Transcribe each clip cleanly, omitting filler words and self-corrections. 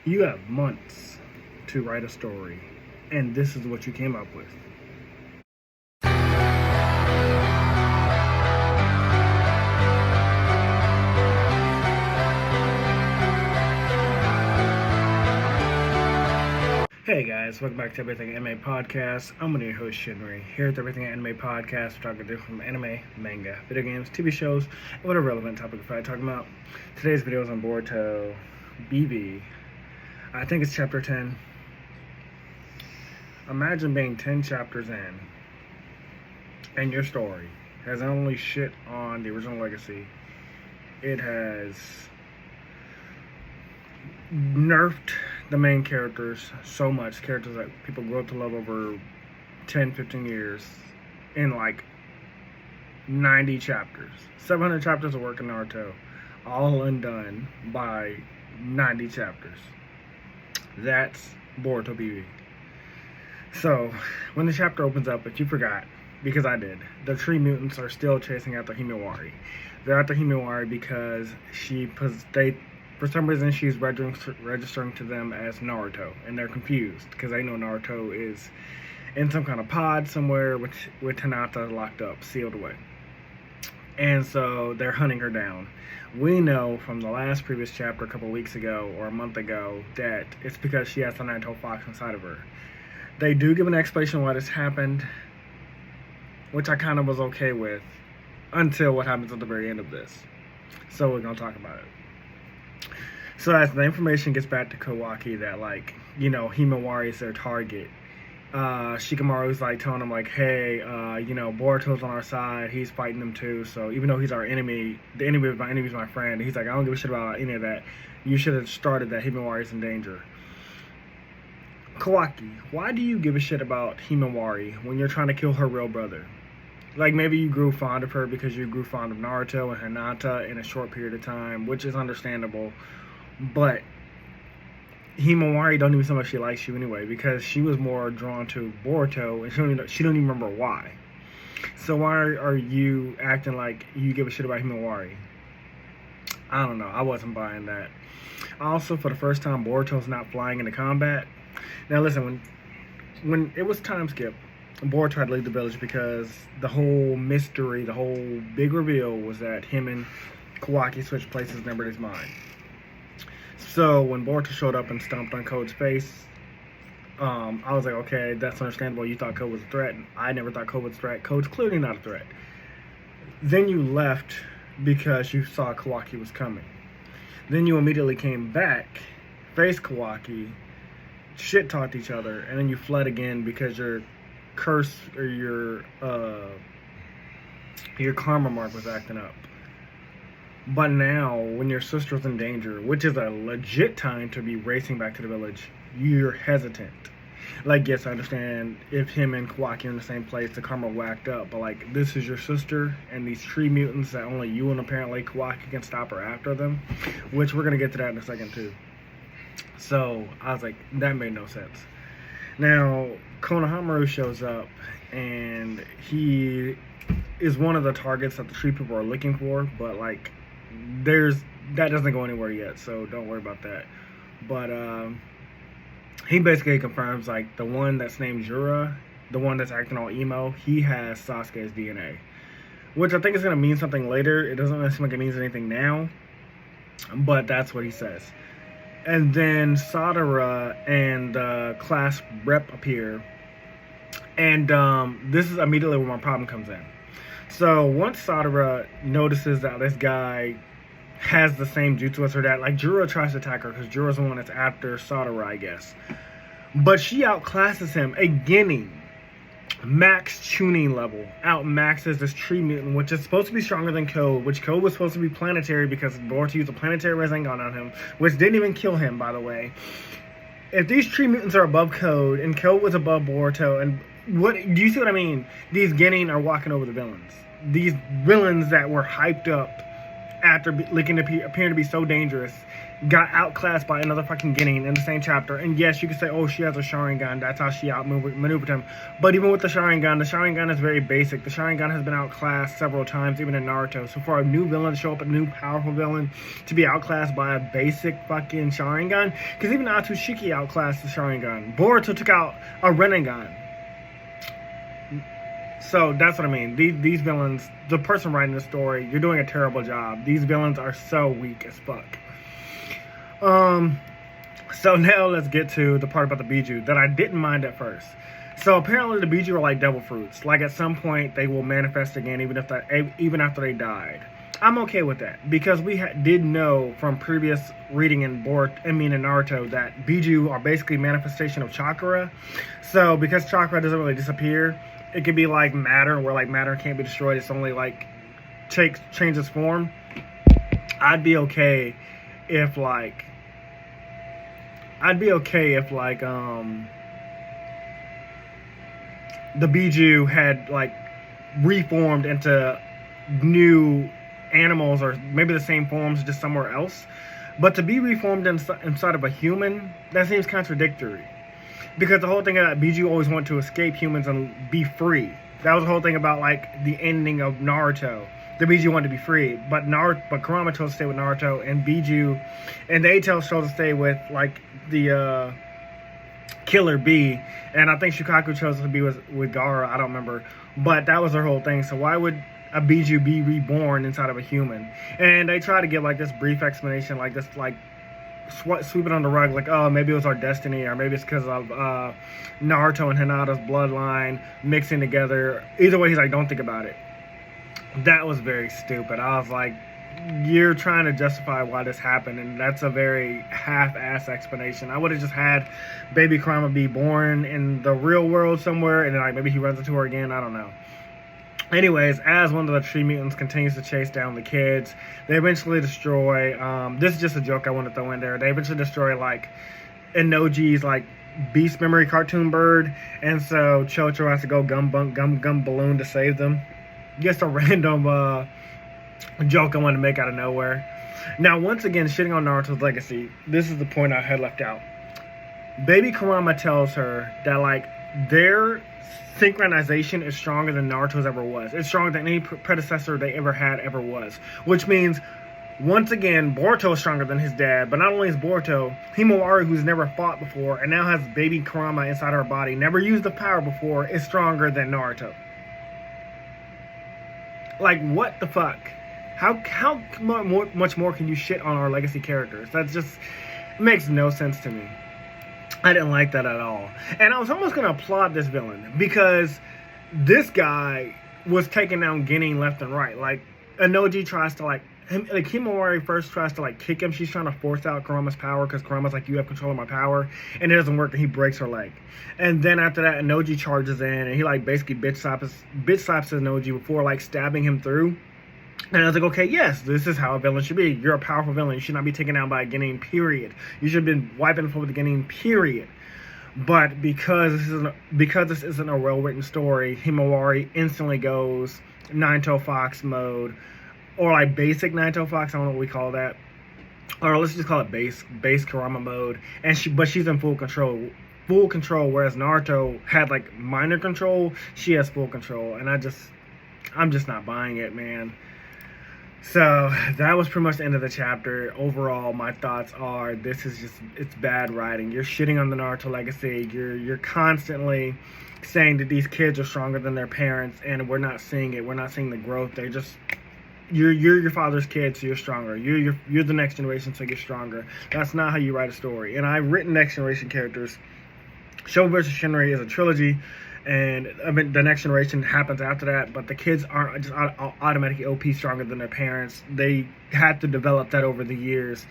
You have months to write a story, and this is what you came up with. Hey guys, welcome back to Everything Anime Podcast. I'm one of your host, Shinry. Here at the Everything Anime Podcast, we're talking different from anime, manga, video games, TV shows, and whatever relevant topic we're talking about. Today's video is on Boruto BV. I think it's chapter 10. Imagine being 10 chapters in, and your story has not only shit on the original legacy, it has nerfed the main characters so much, characters that people grow up to love over 10-15 years in like 90 chapters. 700 chapters of work in Naruto, all undone by 90 chapters. That's Boruto BV. So, when the chapter opens up, if you forgot, because I did, the tree mutants are still chasing after Himawari. They're after Himawari because for some reason, she's registering to them as Naruto, and they're confused because they know Naruto is in some kind of pod somewhere with Hinata locked up, sealed away. And so they're hunting her down. We know from the previous chapter a couple weeks ago or a month ago that it's because she has the nine-tailed fox inside of her. They do give an explanation why this happened, which I kind of was okay with until what happens at the very end of this. So we're going to talk about it. So as the information gets back to Kawaki that, like, you know, Himawari is their target, Shikamaru's like telling him, like, hey, you know, Boruto's on our side, he's fighting them too, so even though he's our enemy, the enemy of my enemy is my friend. He's like, I don't give a shit about any of that. You should have started that. Himawari's in danger. Kawaki, why do you give a shit about Himawari when you're trying to kill her real brother? Like, maybe you grew fond of her because you grew fond of Naruto and Hinata in a short period of time, which is understandable. But Himawari don't even so much she likes you anyway, because she was more drawn to Boruto, and she don't even remember why. So why are you acting like you give a shit about Himawari? I don't know. I wasn't buying that. Also, for the first time, Boruto's not flying into combat. Now listen, when it was time skip, Boruto had to leave the village because the whole mystery, the whole big reveal was that him and Kawaki switched places in everybody's mind. So when Boruto showed up and stomped on Code's face, I was like, okay, that's understandable. You thought Code was a threat. I never thought Code was a threat. Code's clearly not a threat. Then you left because you saw Kawaki was coming. Then you immediately came back, faced Kawaki, shit-talked each other, and then you fled again because your curse or your karma mark was acting up. But now, when your sister's in danger, which is a legit time to be racing back to the village, you're hesitant. Like, yes, I understand if him and Kawaki are in the same place, the karma whacked up. But, like, this is your sister, and these tree mutants that only you and apparently Kawaki can stop her after them. Which we're going to get to that in a second, too. So, I was like, that made no sense. Now, Konohamaru shows up, and he is one of the targets that the tree people are looking for, but, like, that doesn't go anywhere yet, so don't worry about that. But he basically confirms, like, the one that's named Jura, the one that's acting all emo, he has Sasuke's DNA, which I think is going to mean something later. It doesn't seem like it means anything now, but that's what he says. And then Sadara and class rep appear, and this is immediately where my problem comes in. So once Sadara notices that this guy has the same jutsu as her dad, like, Jura tries to attack her because Jura's the one that's after Sadara, I guess. But she outclasses him. A Genin, max tuning level, outmaxes this tree mutant, which is supposed to be stronger than Code, which Code was supposed to be planetary because Boruto used a planetary Rasengan on him, which didn't even kill him, by the way. If these tree mutants are above Code, and Code was above Boruto, and what do you see what I mean? These Genin are walking over the villains. These villains that were hyped up after appearing to be so dangerous, got outclassed by another fucking Genin in the same chapter. And yes, you could say, oh, she has a Sharingan. That's how she outmaneuvered him. But even with the Sharingan is very basic. The Sharingan has been outclassed several times, even in Naruto. So for a new villain to show up, a new powerful villain, to be outclassed by a basic fucking Sharingan, because even Atsushiki outclassed the Sharingan. Boruto took out a Rinnegan. So that's what I mean. These villains, the person writing the story, you're doing a terrible job. These villains are so weak as fuck. So now let's get to the part about the Biju that I didn't mind at first. So apparently the Biju are like devil fruits. Like at some point they will manifest again, even after they died. I'm okay with that because we did know from previous reading in Naruto that Biju are basically manifestation of chakra. So because chakra doesn't really disappear, it could be like matter, where like matter can't be destroyed. It's only like changes form. I'd be okay if like the Biju had like reformed into new animals, or maybe the same forms just somewhere else. But to be reformed inside of a human, that seems contradictory. Because the whole thing about Biju always wanted to escape humans and be free. That was the whole thing about like the ending of Naruto. The Biju wanted to be free, but Kurama chose to stay with Naruto, and Biju, and the A-Tails chose to stay with like the Killer Bee, and I think Shukaku chose to be with Gaara. I don't remember, but that was their whole thing. So why would a Biju be reborn inside of a human? And they try to give like this brief explanation, like this, like sweep it on the rug, like, oh, maybe it was our destiny, or maybe it's because of Naruto and Hinata's bloodline mixing together. Either way, he's like, don't think about it. That was very stupid. I was like, you're trying to justify why this happened, and that's a very half-ass explanation. I would have just had baby Kurama be born in the real world somewhere, and then like maybe he runs into her again. I don't know. Anyways, as one of the tree mutants continues to chase down the kids, they eventually destroy, this is just a joke I want to throw in there, they eventually destroy like Inoji's like beast memory cartoon bird, and so Chocho has to go gum balloon to save them. Just a random joke I wanted to make out of nowhere. Now, once again, shitting on Naruto's legacy, this is the point I had left out. Baby Kurama tells her that like their synchronization is stronger than Naruto's ever was. It's stronger than any predecessor they ever had ever was. Which means, once again, Boruto is stronger than his dad. But not only is Boruto, Himawari, who's never fought before and now has baby Kurama inside her body, never used the power before, is stronger than Naruto. Like, what the fuck? How much more can you shit on our legacy characters? That just makes no sense to me. I didn't like that at all. And I was almost going to applaud this villain, because this guy was taking down Genin left and right. Like, Inoji tries to, like Himawari first tries to, like, kick him. She's trying to force out Kurama's power, because Kurama's like, you have control of my power. And it doesn't work, and he breaks her leg. And then after that, Inoji charges in, and he, like, basically bitch slaps Inoji before, like, stabbing him through. And I was like, okay, yes, this is how a villain should be. You're a powerful villain. You should not be taken down by a Genin, period. You should have been wiping the floor with the Genin, period. But because this isn't a well-written story, Himawari instantly goes Nine-Tailed Fox mode, or like basic Nine-Tailed Fox, I don't know what we call that. Or let's just call it base Kurama mode. But she's in full control, whereas Naruto had like minor control. She has full control, and I'm just not buying it, man. So that was pretty much the end of the chapter. Overall, my thoughts are it's bad writing. You're shitting on the Naruto legacy. You're constantly saying that these kids are stronger than their parents, and we're not seeing it. We're not seeing the growth. They're just, you're your father's kid, so you're stronger. You're the next generation, so you're stronger. That's not how you write a story. And I've written next generation characters. Show vs. Shinry is a trilogy. And I mean, the next generation happens after that, but the kids aren't just automatically OP stronger than their parents. They had to develop that over the years.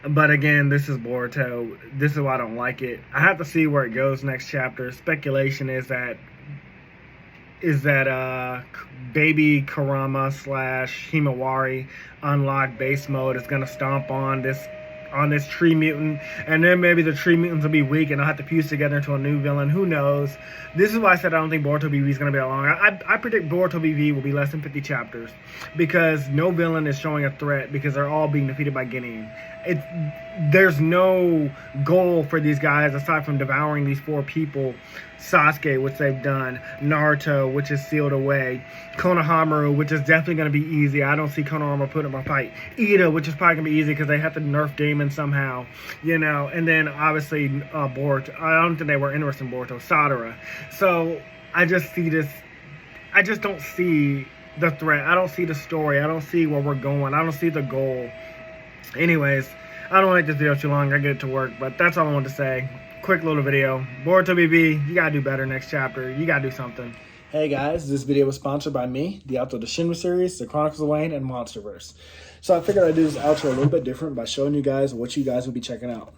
But again, this is Boruto. This is why I don't like it. I have to see where it goes next chapter. Speculation is that baby Kurama / Himawari unlocked base mode is gonna stomp on this on this tree mutant, and then maybe the tree mutants will be weak and I'll have to fuse together into a new villain. Who knows? This is why I said I don't think Boruto BV is going to be that long. I predict Boruto BV will be less than 50 chapters because no villain is showing a threat because they're all being defeated by Genin. There's no goal for these guys aside from devouring these 4 people. Sasuke, which they've done. Naruto, which is sealed away. Konohamaru, which is definitely going to be easy. I don't see Konohamaru putting up a fight. Ida, which is probably going to be easy because they have to nerf Damon somehow. You know, and then obviously Boruto. I don't think they were interested in Boruto. Sadara. So I just see this. I just don't see the threat. I don't see the story. I don't see where we're going. I don't see the goal. Anyways, I don't want to make this video too long. I get it to work, but that's all I wanted to say. Quick little video. Boruto BV, you gotta do better next chapter. You gotta do something. Hey guys, this video was sponsored by me, the author of the Shinry series, the Chronicles of Wayne, and Monsterverse. So I figured I'd do this outro a little bit different by showing you guys what you guys will be checking out.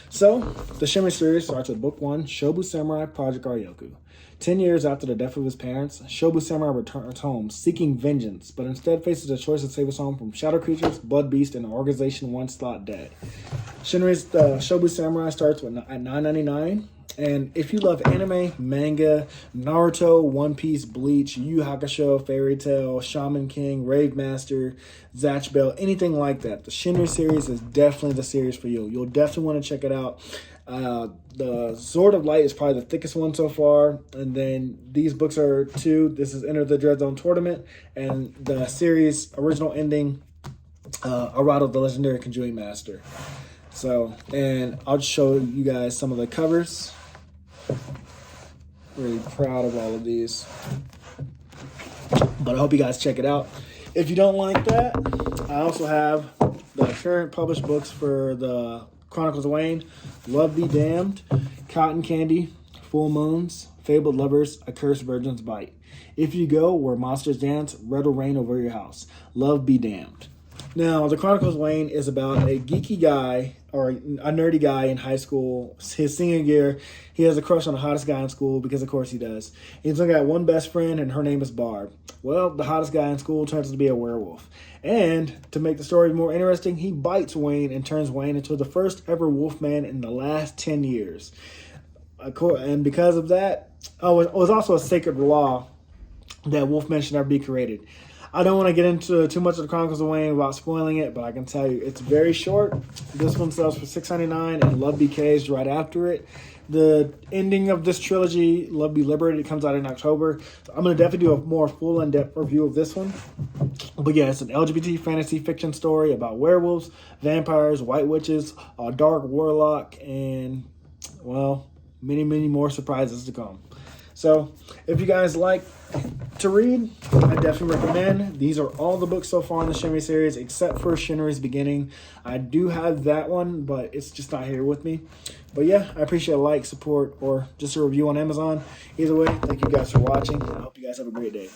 So, the Shinry series starts with Book 1, Shobu Samurai Project Aryoku. 10 years after the death of his parents, Shobu Samurai returns home seeking vengeance, but instead faces a choice to save his home from shadow creatures, blood beasts, and an organization once thought dead. Shinry's Shobu Samurai starts at $9.99, and if you love anime, manga, Naruto, One Piece, Bleach, Yu Yu Hakusho, Fairy Tail, Shaman King, Rave Master, Zatch Bell, anything like that, the Shinry series is definitely the series for you. You'll definitely want to check it out. The Sword of Light is probably the thickest one so far, and then these books are 2. This is Enter the Dread Zone Tournament, and the series original ending, Arado the Legendary Conjuring Master. So, and I'll just show you guys some of the covers. Really proud of all of these, but I hope you guys check it out. If you don't like that, I also have the current published books for the Chronicles of Wayne, Love Be Damned, Cotton Candy, Full Moons, Fabled Lovers, A Cursed Virgin's Bite. If You Go Where Monsters Dance, Red will Rain Over Your House. Love Be Damned. Now, the Chronicles of Wayne is about a geeky guy, or a nerdy guy in high school. His senior year, he has a crush on the hottest guy in school, because of course he does. He's only got one best friend, and her name is Barb. Well, the hottest guy in school turns out to be a werewolf. And to make the story more interesting, he bites Wayne and turns Wayne into the first ever wolfman in the last 10 years. And because of that, it was also a sacred law that wolfmen should never be created. I don't want to get into too much of the Chronicles of Wayne without spoiling it, but I can tell you it's very short. This one sells for $6.99, and Love Be Caged right after it. The ending of this trilogy, Love Be Liberated, comes out in October. So I'm going to definitely do a more full in-depth review of this one. But yeah, it's an LGBT fantasy fiction story about werewolves, vampires, white witches, a dark warlock, and, well, many, many more surprises to come. So if you guys like to read, I definitely recommend. These are all the books so far in the Shinry series, except for Shinry's Beginning. I do have that one, but it's just not here with me. But yeah, I appreciate a like, support, or just a review on Amazon. Either way, thank you guys for watching. I hope you guys have a great day.